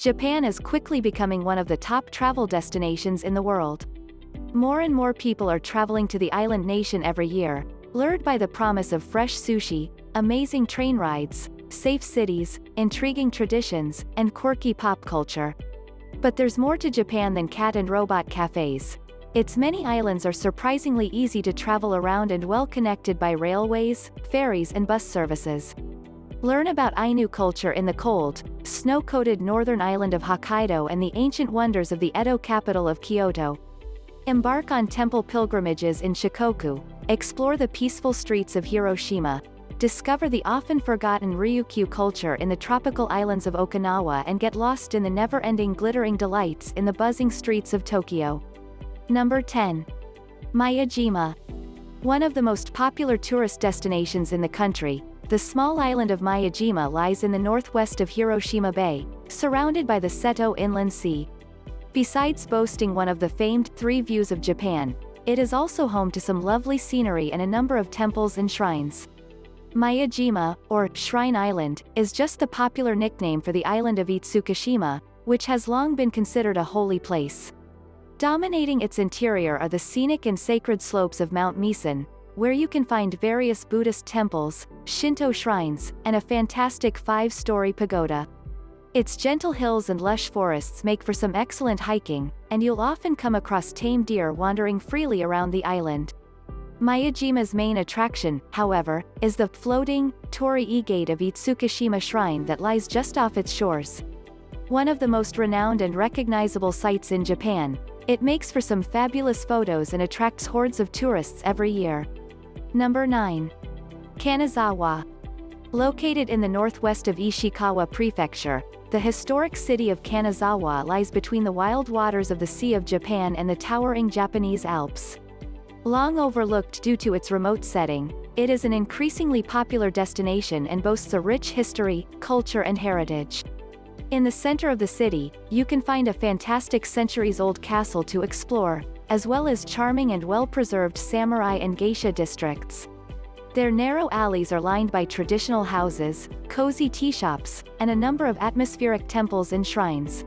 Japan is quickly becoming one of the top travel destinations in the world. More and more people are traveling to the island nation every year, lured by the promise of fresh sushi, amazing train rides, safe cities, intriguing traditions, and quirky pop culture. But there's more to Japan than cat and robot cafes. Its many islands are surprisingly easy to travel around and well connected by railways, ferries and bus services. Learn about Ainu culture in the cold, snow-coated northern island of Hokkaido and the ancient wonders of the Edo capital of Kyoto. Embark on temple pilgrimages in Shikoku, explore the peaceful streets of Hiroshima, discover the often forgotten Ryukyu culture in the tropical islands of Okinawa and get lost in the never-ending glittering delights in the buzzing streets of Tokyo. Number 10. Maiajima. One of the most popular tourist destinations in the country, the small island of Maiajima lies in the northwest of Hiroshima Bay, surrounded by the Seto Inland Sea. Besides boasting one of the famed three views of Japan, it is also home to some lovely scenery and a number of temples and shrines. Maiajima, or Shrine Island, is just the popular nickname for the island of Itsukushima, which has long been considered a holy place. Dominating its interior are the scenic and sacred slopes of Mount Misen, where you can find various Buddhist temples, Shinto shrines, and a fantastic 5-story pagoda. Its gentle hills and lush forests make for some excellent hiking, and you'll often come across tame deer wandering freely around the island. Maiajima's main attraction, however, is the floating, torii gate of Itsukushima Shrine that lies just off its shores. One of the most renowned and recognizable sites in Japan, it makes for some fabulous photos and attracts hordes of tourists every year. Number 9. Kanazawa. Located in the northwest of Ishikawa Prefecture, the historic city of Kanazawa lies between the wild waters of the Sea of Japan and the towering Japanese Alps. Long overlooked due to its remote setting, it is an increasingly popular destination and boasts a rich history, culture and heritage. In the center of the city, you can find a fantastic centuries-old castle to explore, as well as charming and well-preserved samurai and geisha districts. Their narrow alleys are lined by traditional houses, cozy tea shops, and a number of atmospheric temples and shrines.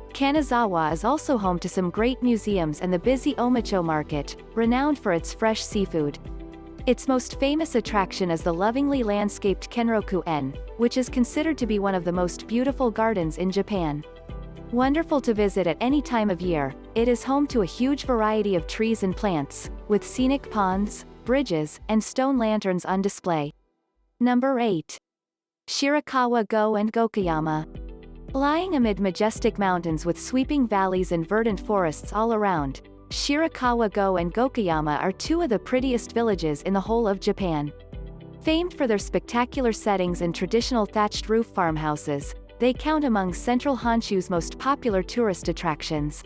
Kanazawa is also home to some great museums and the busy Omicho Market, renowned for its fresh seafood. Its most famous attraction is the lovingly landscaped Kenroku-en, which is considered to be one of the most beautiful gardens in Japan. Wonderful to visit at any time of year, it is home to a huge variety of trees and plants, with scenic ponds, bridges, and stone lanterns on display. Number 8. Shirakawa Go and Gokuyama. Lying amid majestic mountains with sweeping valleys and verdant forests all around, Shirakawa Go and Gokuyama are two of the prettiest villages in the whole of Japan. Famed for their spectacular settings and traditional thatched roof farmhouses, they count among central Honshu's most popular tourist attractions.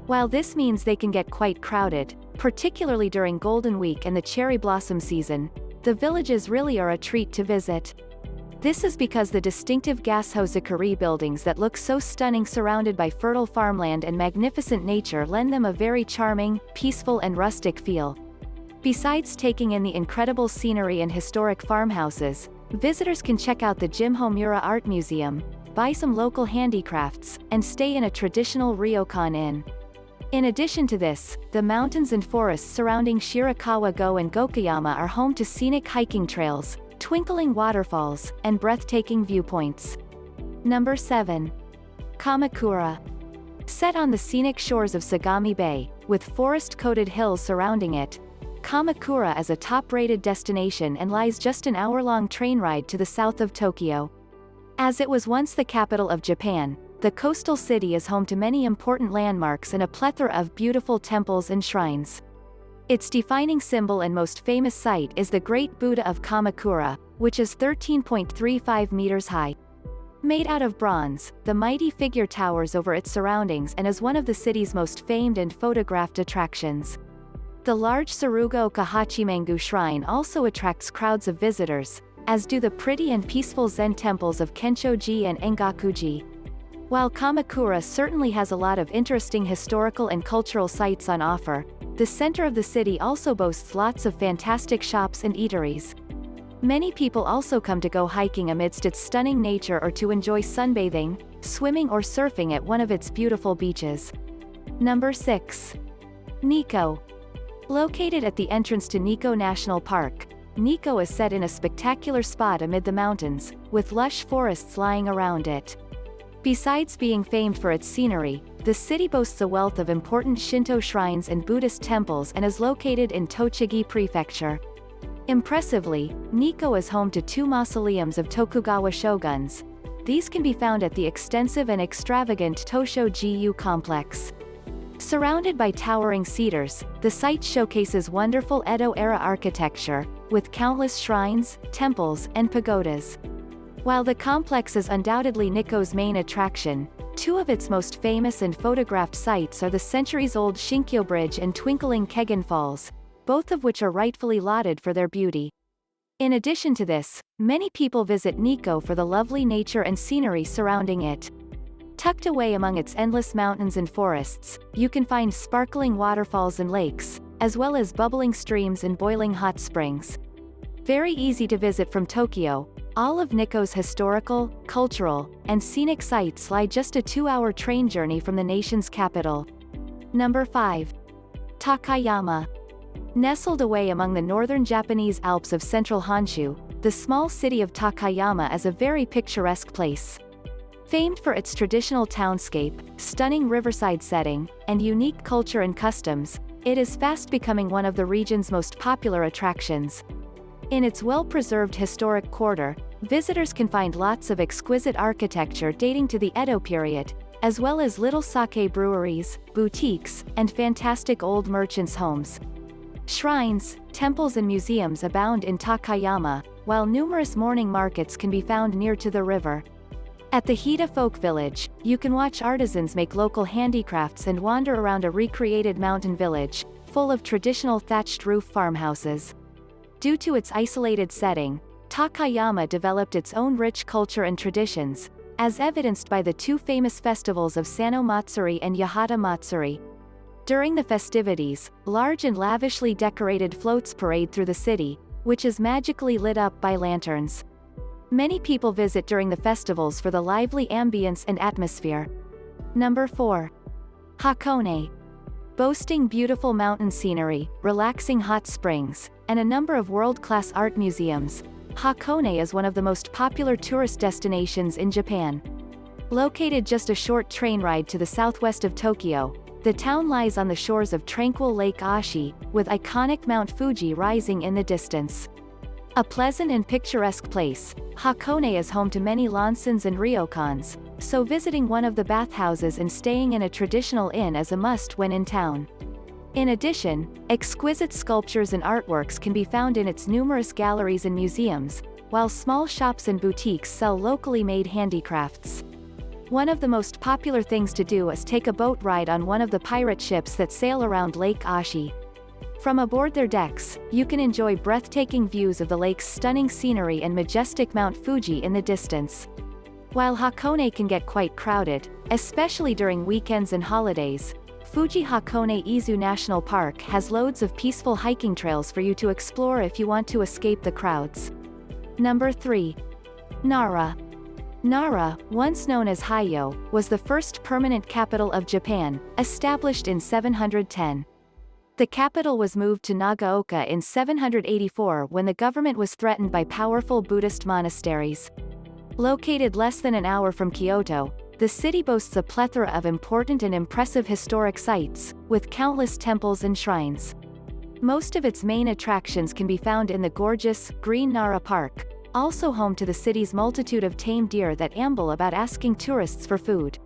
While this means they can get quite crowded, particularly during Golden Week and the cherry blossom season, the villages really are a treat to visit. This is because the distinctive gashozukuri buildings that look so stunning surrounded by fertile farmland and magnificent nature lend them a very charming, peaceful and rustic feel. Besides taking in the incredible scenery and historic farmhouses, visitors can check out the Jimho Art Museum, buy some local handicrafts, and stay in a traditional ryokan inn. In addition to this, the mountains and forests surrounding Shirakawa Go and Gokuyama are home to scenic hiking trails, twinkling waterfalls, and breathtaking viewpoints. Number 7. Kamakura. Set on the scenic shores of Sagami Bay, with forest-coated hills surrounding it, Kamakura is a top-rated destination and lies just an hour-long train ride to the south of Tokyo. As it was once the capital of Japan, the coastal city is home to many important landmarks and a plethora of beautiful temples and shrines. Its defining symbol and most famous site is the Great Buddha of Kamakura, which is 13.35 meters high. Made out of bronze, the mighty figure towers over its surroundings and is one of the city's most famed and photographed attractions. The large Tsuruga-oka Hachimangu Shrine also attracts crowds of visitors, as do the pretty and peaceful Zen temples of Kenshoji and Engakuji. While Kamakura certainly has a lot of interesting historical and cultural sites on offer, the center of the city also boasts lots of fantastic shops and eateries. Many people also come to go hiking amidst its stunning nature or to enjoy sunbathing, swimming or surfing at one of its beautiful beaches. Number 6. Nikko. Located at the entrance to Nikko National Park, Nikko is set in a spectacular spot amid the mountains, with lush forests lying around it. Besides being famed for its scenery, the city boasts a wealth of important Shinto shrines and Buddhist temples and is located in Tochigi Prefecture. Impressively, Nikko is home to 2 mausoleums of Tokugawa shoguns. These can be found at the extensive and extravagant Tosho-ji-yu complex. Surrounded by towering cedars, the site showcases wonderful Edo-era architecture, with countless shrines, temples, and pagodas. While the complex is undoubtedly Nikko's main attraction, 2 of its most famous and photographed sites are the centuries-old Shinkyo Bridge and twinkling Kegon Falls, both of which are rightfully lauded for their beauty. In addition to this, many people visit Nikko for the lovely nature and scenery surrounding it. Tucked away among its endless mountains and forests, you can find sparkling waterfalls and lakes, as well as bubbling streams and boiling hot springs. Very easy to visit from Tokyo, all of Nikko's historical, cultural, and scenic sites lie just a 2-hour train journey from the nation's capital. Number 5. Takayama. Nestled away among the northern Japanese Alps of central Honshu, the small city of Takayama is a very picturesque place. Famed for its traditional townscape, stunning riverside setting, and unique culture and customs, it is fast becoming one of the region's most popular attractions. In its well-preserved historic quarter, visitors can find lots of exquisite architecture dating to the Edo period, as well as little sake breweries, boutiques, and fantastic old merchants' homes. Shrines, temples and museums abound in Takayama, while numerous morning markets can be found near to the river. At the Hida Folk Village, you can watch artisans make local handicrafts and wander around a recreated mountain village, full of traditional thatched roof farmhouses. Due to its isolated setting, Takayama developed its own rich culture and traditions, as evidenced by the 2 famous festivals of Sano Matsuri and Yahata Matsuri. During the festivities, large and lavishly decorated floats parade through the city, which is magically lit up by lanterns. Many people visit during the festivals for the lively ambience and atmosphere. Number 4. Hakone. Boasting beautiful mountain scenery, relaxing hot springs, and a number of world-class art museums, Hakone is one of the most popular tourist destinations in Japan. Located just a short train ride to the southwest of Tokyo, the town lies on the shores of tranquil Lake Ashi, with iconic Mount Fuji rising in the distance. A pleasant and picturesque place, Hakone is home to many onsens and ryokans, so visiting one of the bathhouses and staying in a traditional inn is a must when in town. In addition, exquisite sculptures and artworks can be found in its numerous galleries and museums, while small shops and boutiques sell locally made handicrafts. One of the most popular things to do is take a boat ride on one of the pirate ships that sail around Lake Ashi. From aboard their decks, you can enjoy breathtaking views of the lake's stunning scenery and majestic Mount Fuji in the distance. While Hakone can get quite crowded, especially during weekends and holidays, Fuji Hakone Izu National Park has loads of peaceful hiking trails for you to explore if you want to escape the crowds. Number 3. Nara. Nara, once known as Hyo, was the first permanent capital of Japan, established in 710. The capital was moved to Nagaoka in 784 when the government was threatened by powerful Buddhist monasteries. Located less than an hour from Kyoto, the city boasts a plethora of important and impressive historic sites, with countless temples and shrines. Most of its main attractions can be found in the gorgeous, green Nara Park, also home to the city's multitude of tame deer that amble about asking tourists for food.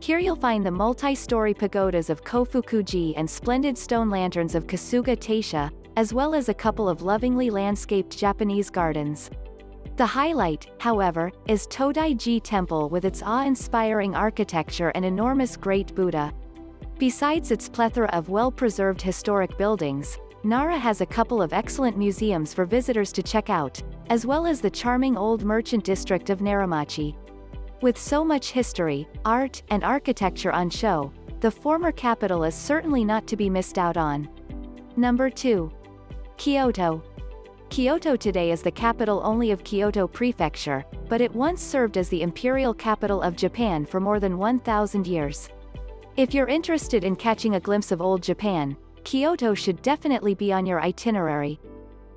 Here you'll find the multi-story pagodas of Kofukuji and splendid stone lanterns of Kasuga Taisha, as well as a couple of lovingly landscaped Japanese gardens. The highlight, however, is Todai-ji Temple with its awe-inspiring architecture and enormous Great Buddha. Besides its plethora of well-preserved historic buildings, Nara has a couple of excellent museums for visitors to check out, as well as the charming old merchant district of Naramachi. With so much history, art, and architecture on show, the former capital is certainly not to be missed out on. Number 2. Kyoto. Kyoto today is the capital only of Kyoto Prefecture, but it once served as the imperial capital of Japan for more than 1,000 years. If you're interested in catching a glimpse of old Japan, Kyoto should definitely be on your itinerary.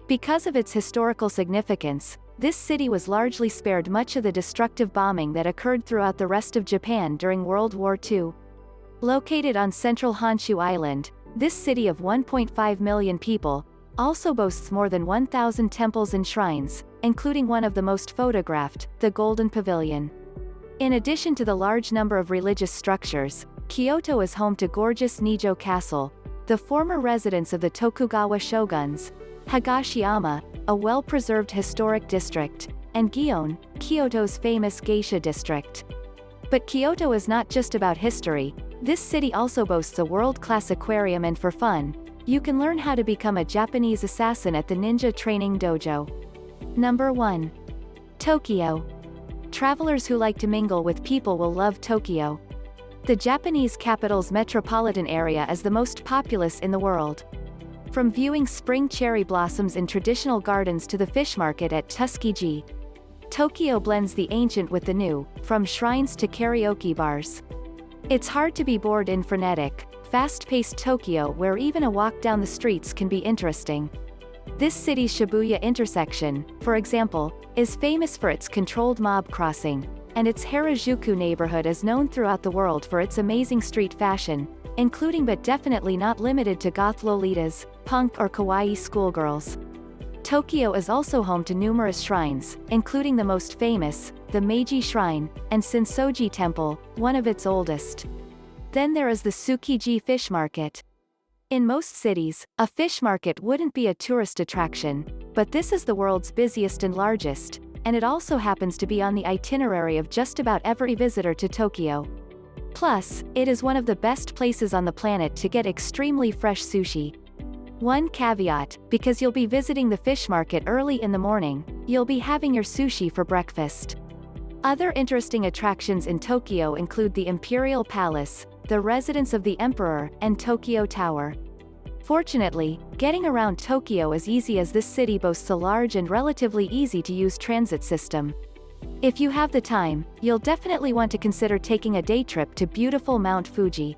Because of its historical significance, this city was largely spared much of the destructive bombing that occurred throughout the rest of Japan during World War II. Located on central Honshu Island, this city of 1.5 million people also boasts more than 1,000 temples and shrines, including one of the most photographed, the Golden Pavilion. In addition to the large number of religious structures, Kyoto is home to gorgeous Nijo Castle, the former residence of the Tokugawa shoguns, Higashiyama, a well-preserved historic district, and Gion, Kyoto's famous geisha district. But Kyoto is not just about history. This city also boasts a world-class aquarium, and for fun, you can learn how to become a Japanese assassin at the Ninja Training Dojo. Number 1. Tokyo. Travelers who like to mingle with people will love Tokyo. The Japanese capital's metropolitan area is the most populous in the world. From viewing spring cherry blossoms in traditional gardens to the fish market at Tuskegee, Tokyo blends the ancient with the new, from shrines to karaoke bars. It's hard to be bored in frenetic, fast-paced Tokyo, where even a walk down the streets can be interesting. This city's Shibuya intersection, for example, is famous for its controlled mob crossing, and its Harajuku neighborhood is known throughout the world for its amazing street fashion, including but definitely not limited to goth lolitas, punk or kawaii schoolgirls. Tokyo is also home to numerous shrines, including the most famous, the Meiji Shrine, and Sensoji Temple, one of its oldest. Then there is the Tsukiji Fish Market. In most cities, a fish market wouldn't be a tourist attraction, but this is the world's busiest and largest, and it also happens to be on the itinerary of just about every visitor to Tokyo. Plus, it is one of the best places on the planet to get extremely fresh sushi. One caveat, because you'll be visiting the fish market early in the morning, you'll be having your sushi for breakfast. Other interesting attractions in Tokyo include the Imperial Palace, the residence of the Emperor, and Tokyo Tower. Fortunately, getting around Tokyo is easy as this city boasts a large and relatively easy-to-use transit system. If you have the time, you'll definitely want to consider taking a day trip to beautiful Mount Fuji.